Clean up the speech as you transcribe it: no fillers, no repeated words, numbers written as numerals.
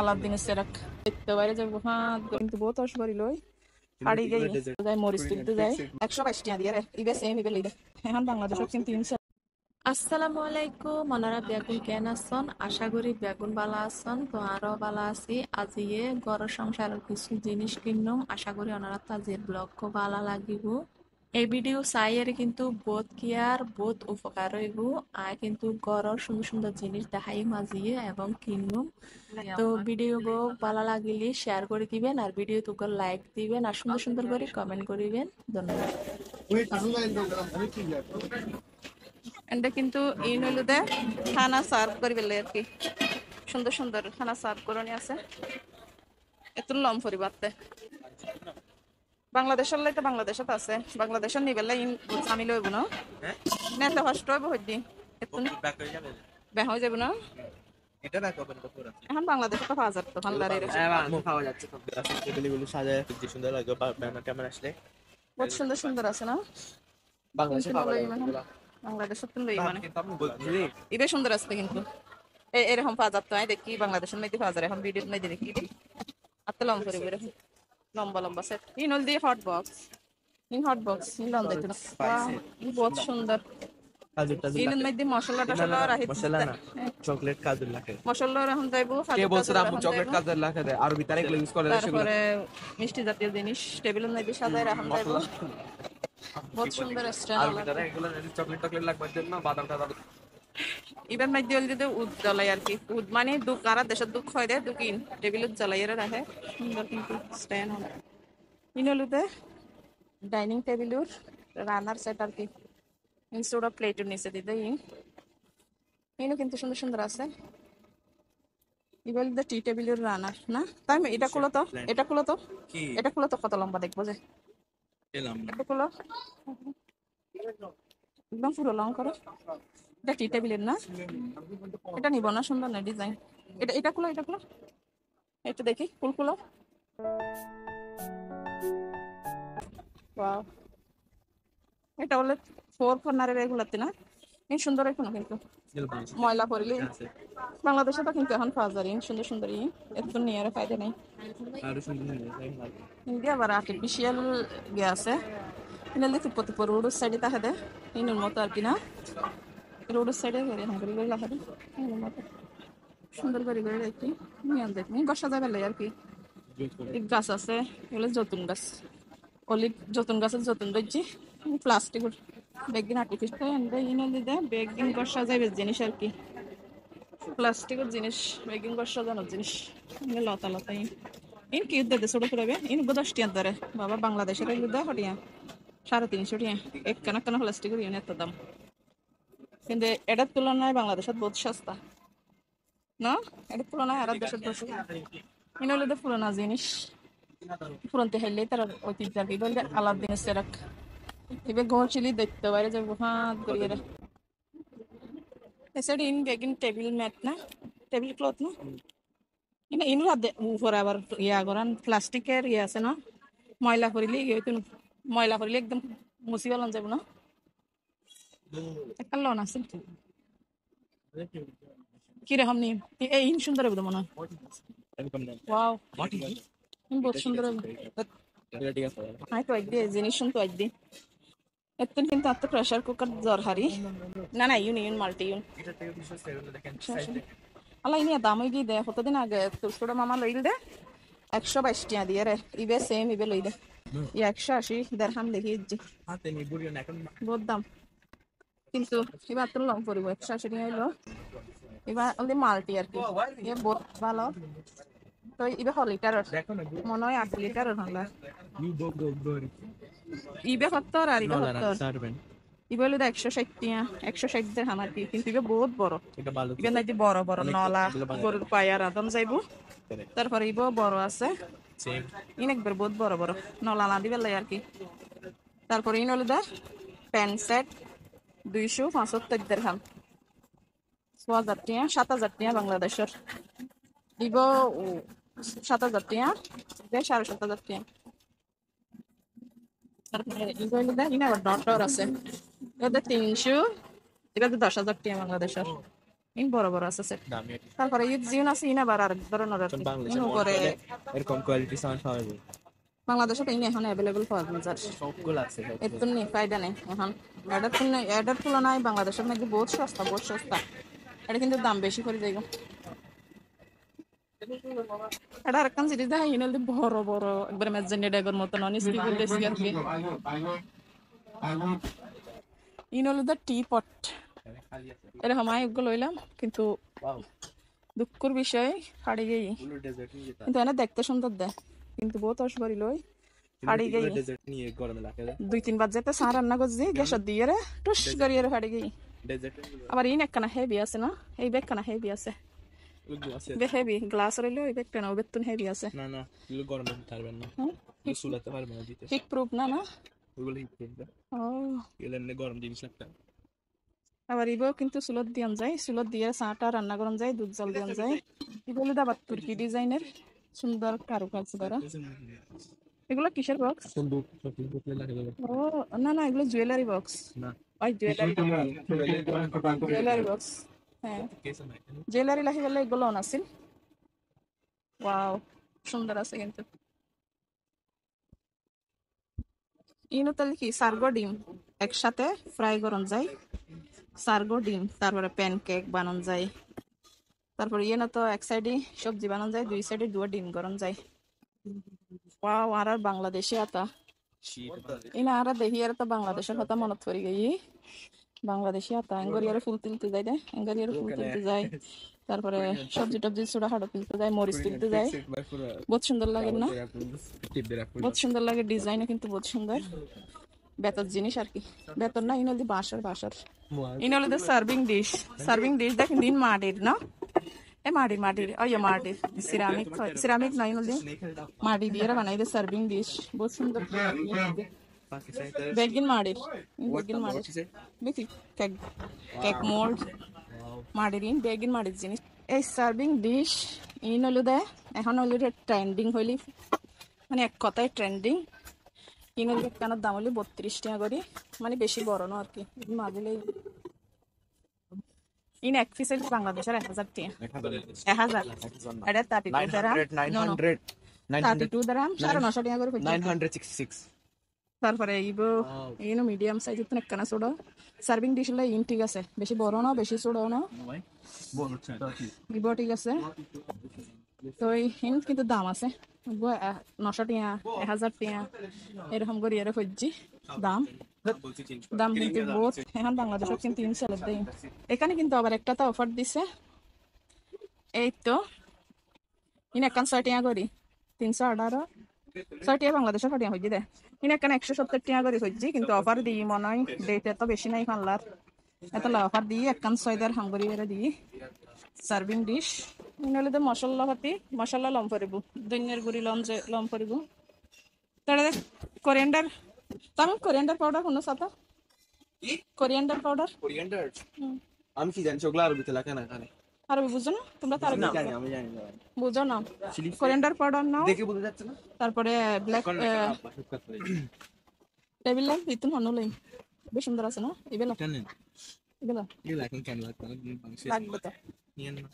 আলাদিনের সেরাক দেখতে বাইরে যাবো হ্যাঁ কিন্তু বহুত অসুবিধা লই শাড়ি যাই মরিচ তুলতে যাই 122 টাকা দিয়ে রে ইবে সেম ইবে লইদে এখন বাংলাদেশত কিন্তু 300। আসসালামু আলাইকুম ওনারা বেগুন কেন আসন আশা করি বেগুন বালা আসন তো আরো বালা আছি আজিয়ে ঘর সংসারের কিছু জিনিস কিনুম আশা করি ওনারা তাজের ব্লগ খুব ভালো লাগিব এই ভিডিও চাইয়ের কিন্তু বহুত কিয়ার বহুত উপকার হইব আর কিন্তু ঘরের সুন্দর সুন্দর জিনিস দেখাই মাজিয়ে এবং কিনুম তো ভিডিও গো ভালো লাগিলে শেয়ার করে দিবেন আর ভিডিও তোকে লাইক দিবেন আর সুন্দর সুন্দর করে কমেন্ট করিবেন ধন্যবাদ। এটা কিন্তু ইন হইলো দে খানা সার্ভ করি বেলে আর কি সুন্দর সুন্দর খানা সার্ভ করনি আছে এত লম পরিবারতে বাংলাদেশের লাইতে বাংলাদেশত আছে বাংলাদেশের নিবেলা ইন আমি লইব না নেতা কষ্ট হইব হইদি এত বেহ হয়ে যাব না এটা ব্যাক ওপেন তো পুরো এখন বাংলাদেশে তো 1000 তো ভান্ডারে খাওয়া যাচ্ছে তো টেবিলগুলো সাজায় যে সুন্দর লাগে ক্যামেরা আসলে বহুত সুন্দর সুন্দর আছে না বাংলাদেশে কিন্তু পাওয়া লই যায় মানে বাংলাদেশত তো লই মানে কিন্তু আপনি বলছি ইবে সুন্দর আছে কিন্তু এরকম 5000 তো আই দেখি বাংলাদেশের মধ্যে 5000 এখন ভিডিও মধ্যে দেখি এত লম করে এরকম লম্বা লম্বা সেট ইন হল the hot box in hot box in লম দেখতে না বহুত সুন্দর কাজু টাজু ইনের মধ্যে মশলা টশলা রাখি মশলা না চকলেট কাজু লাগে মশলা এখন যাইবো কে বলছে আপু চকলেট কাজু লাগে দেয় আর ভিতরে এগুলো ইউজ করে সেগুলো তারপরে মিষ্টি জাতীয় জিনিস টেবিলের মধ্যে সাজায় রাখা যাইবো বহুত সুন্দর আর রেস্টুরেন্ট ভিতরে এগুলো চকলেট টকলেট লাগবে জন্য বাদাম টাদাম ইবার মধ্যে হল যদি উদ জ্বলাই আর কি উদ মানে দুঃখ আর দেশের দুঃখ হয় দে দুকিন টেবিলত জ্বলাইয়ে রাখে সুন্দর কিন্তু স্ট্যান্ড হয় ইন হলুদে ডাইনিং টেবিলুর রানার সেট আর কি ইনস্টেড অফ প্লেটের নিচে দিতে ইনও কিন্তু সুন্দর সুন্দর আছে ইবেল দ্য টি টেবিলের রানার না তাই এটা খুলো তো এটা খুলো তো এটা খুলো তো কত লম্বা দেখবো যে এলাম এটা খুলো একদম পুরো লং করো এটা টি টেবিলের না এটা নিব না সুন্দর না ডিজাইন এটা এটা খুলো এটা খুলো এটা দেখি ফুল খুলো ওয়াও এটা বলে 4 কর্নারের এগুলাতে না এই সুন্দর এখনো কিন্তু ময়লা পড়লে বাংলাদেশে তো কিন্তু এখন পাওয়া যায় সুন্দর সুন্দর এত নিয়ে আর ফায়দা নেই আর সুন্দর ইন্ডিয়া আবার আর্টিফিশিয়াল ইয়ে আছে ইনাল দেখতে প্রতি রোড সাইডে দেখা দেয় ইনুর মতো আর কি না রোড সাইডে হাঙ্গারি করে লেখা দেয় ইনুর মতো সুন্দর করে করে দেখি নিয়ম দেখি গসা যাবে আর কি গাছ আছে এগুলো যতুন গাছ অলিভ যতুন গাছের যতুন রয়েছে প্লাস্টিকের বেগিন আর্টিফিশিয়াল ইনাল দিদা বেগিন গসা যাবে জিনিস আর কি প্লাস্টিকের জিনিস বেগিন গসা জানার জিনিস লতা লতা ইন কি উদ্দে ছোট করবে ইন 10 টিয়া ধরে বাবা বাংলাদেশের উদ্দে হটিয়া 350 টিয়া এক কানা কানা প্লাস্টিকের ইউনিট দাম কিন্তু এটার তুলনায় বাংলাদেশত বহুত সস্তা না এটার তুলনায় আর দেশের বেশি ইন হলো তো পুরোনো জিনিস পুরনতে হাইলে তার ঐতিহ্য আর কি বলতে আলাদিনের সেরাক এবার গোল চিলি দেখতে বাইরে যাবো হ্যাঁ করিয়ে রে এছাড়া ইন বেগিন টেবিল ম্যাট না টেবিল ক্লথ না ইনা ইনু উপরে আবার ইয়া করান প্লাস্টিকের ইয়ে আছে না ময়লা করিলে ময়লা করিলে একদম মুছি পেলাম যাব না একটা লোন আছে কিরকম নিয়ম এই ইন সুন্দর হবে মনে হয় ওয়াও বহুত সুন্দর হবে তো একদিন জিনিস শুনতো একদিন এত কিন্তু আত্ম প্রেশার কুকার দরকারি না না ইউন মাল্টি ইউন আল্লাহ ইনি দাম হয়ে গিয়ে দে কতদিন আগে তোর ছোট মামা লইল দে 122 টাকা দিয়ে রে ইবে সেম ইবে লই দে 180 দেড়হাম দেখি বহুত দাম কিন্তু এবার তো লং পড়িব 180 টাকা হইলো এবার ওদের মাল্টি আর কি এ বহুত ভালো তো ইবে ক লিটার মনে হয় 8 লিটার হল ইবে কত আর ইবে কত ইবে হলো 160 টাকা 160 দেড়হাম আর কি কিন্তু ইবে বহুত বড় ইবে নাই বড় বড় নলা গরুর পায়া রাঁধন যাইবো তারপরে ইবো বড় আছে ইন একবার বহুত বড় বড় নলা না দিবে আর কি তারপরে ইন হলো দা প্যান্ট সেট 275 দিরহাম 6000 টাকা 7000 টাকা বাংলাদেশের ইবো 7000 টাকা 7500 টাকা তারপরে ইবো হলো দা ইনা আবার ডটর আছে এটা 300 এটা 10000 টাকা বাংলাদেশের ইন বড় বড় আছে সেট। দামি আর কি। তারপরে ঈদ জিন আছে ইন আবার আরেক ধরনের আর এখন কি। বাংলাদেশে ইন মন উপরে করলে এরকম কোয়ালিটি সাউন্ড পাওয়া যায়। বাংলাদেশে তো ইন এখন অ্যাভেলেবল পাওয়া যায়। সবগুলো আছে এর তো নেই ফায়দা নেই এখন। এটার তুলনায় বাংলাদেশের নাকি বহুত সস্তা, বহুত সস্তা। এটা কিন্তু দাম বেশি করে যাইব। এটা আরেকখান জিনিস দেখা ইন হলে বড় বড় একবার মেজানি ড্যাগের মতো নন স্টিক বলতেছি আর কি। ইন হলো দ্য টি পট। খালি আছে। এরকম আমি এগুলো লইলাম কিন্তু ওয়াও, দুঃখের বিষয় হারিয়ে গেই। পুরো ডেজার্ট নিয়ে যেতে। কিন্তু এনে দেখতে সুন্দর দেয় কিন্তু বহুত অসুবিধা লই হারিয়ে গেই। ডেজার্ট নিয়ে গরমে লাগে। 2-3 বার যেতে চা রান্না করছি গ্যাসত দিয়ে রে টুস করিয়ে হারিয়ে গেই। ডেজার্ট আবার ইন একখানা হেভি আছে না, এই ব্যাগখানা হেভি আছে। ওগুলো আছে। হেভি গ্লাস রইলো ওই ব্যাগটা না, ওই ব্যাগ তো হেভি আছে। না না, এগুলো গরমে দিতে পারবেন না, হ্যাঁ এগুলো চুলাতে পারবেন না দিতে। হিট প্রুফ না না। ওগুলো হিট করবে, ও এগুলো এমনি গরম জিনিস লাগবে। আবার ইবো কিন্তু চুলত দিয়ান যায়, চুলত দিয়ে চাটা রান্না করান যায়, দুধ জল দিয়ান যায়। এগুলো আবার তুর্কি ডিজাইনের সুন্দর কারুকাজ করা। এগুলো কিসের বক্স? বন্দুক শপিং করতে লাগে যাবে ও না না, এগুলো জুয়েলারি বক্স। না। ওই জুয়েলারি বক্স। হ্যাঁ কেসে নাই। জুয়েলারি লাহি বলে এগুলো অন আছিল। ওয়াও সুন্দর আছে কিন্তু। ইনো তাহলে কি সার্গো ডিম একসাথে ফ্রাই করন যায়, সার্গো ডিম, তারপরে প্যানকেক বানান যায়, তারপরে ইয়ে না তো এক সাইডে সবজি বানান যায়, দুই সাইডে দুয়া ডিম গরম যায়। ওয়াও আর বাংলাদেশে আতা ইনা আর দেখি আর তো বাংলাদেশের কথা মনত পড়ে গই। বাংলাদেশি আতা এঙ্গরিয়ারে ফুল তুলতে যায় দে, এঙ্গরিয়ারে ফুল তুলতে যায়, তারপরে সবজি টবজি ছোটা খাটো তুলতে যায়, মরিচ তুলতে যায়। বহুত সুন্দর লাগে না, বহুত সুন্দর লাগে, ডিজাইনও কিন্তু বহুত সুন্দর। বেতর জিনিস আর কি, বেতর না ইনলি বাঁশের বাঁশের। ইনলি তো সার্ভিং ডিশ, সার্ভিং ডিশ দেখেন দিন মাটির না, এ মাটির ওই মাটির সিরামিক, সিরামিক না ইনলি মাটি দিয়ে বানাই দে সার্ভিং ডিশ, বহুত সুন্দর। বেগিন মাটির, বেগিন মাটির দেখি কেক, কেক মোল্ড মাটির, ইন বেগিন মাটির জিনিস। এই সার্ভিং ডিশ ইন হলো দে এখন হলো ট্রেন্ডিং হইলি, মানে এক কথায় ট্রেন্ডিং। ইনের কানের দাম হলো 32 টাকা করে, মানে বেশি বড় না আর কি মাগুলে। ইন এক পিসের বাংলাদেশের 1000 টাকা, 1000 এটা 32 দ্রাম, 32 দ্রাম 950 টাকা করে পড়ছে। 966। তারপরে ইনো মিডিয়াম সাইজের তো একখানা ছোট সার্ভিং ডিশ হলে ইন ঠিক আছে, বেশি বড় না বেশি ছোট না, ইবো ঠিক আছে। তো ইন কিন্তু দাম আছে 900 টাকা 1000 টাকা এরকম করে এর হচ্ছে দাম। দাম কিন্তু বহুত এখন বাংলাদেশে কিন্তু ইন সেলের দেয়। এখানে কিন্তু আবার একটা তো অফার দিছে, এই তো ইন একখান 6 টাকা করি 318 6 টাকা বাংলাদেশের টাকা হয়ে যায়। ইন একখান 170 টাকা করে হচ্ছে, কিন্তু অফার দিই মনে হয় ডেট এত বেশি নাই পাল্লার, এত অফার দিয়ে একখান 6 টাকার হাঙ্গরি এর দিই সার্ভিং ডিশ। ইনলে তো মশলা পাতি মশলা লম পরিব, ধনিয়ার গুড়ি লম পরিব, তাহলে কোরিয়ান্ডার, তাম কোরিয়ান্ডার পাউডার কোনো সাথে কোরিয়ান্ডার পাউডার। কোরিয়ান্ডার আমি কি জানি ওগুলো আরবিতে লেখা না এখানে। আরবি বুঝো না তোমরা? তো আরবি জানি, আমি জানি না। বুঝো না? কোরিয়ান্ডার পাউডার নাও, দেখে বোঝা যাচ্ছে না। তারপরে ব্ল্যাক টেবিল ল্যাম্প ইতুন হনলাই বেশ সুন্দর আছে না, এবেলা জানেন এবেলা এগুলো এখন কেন লাগবে না, লাগবে তো। নিয়েন না।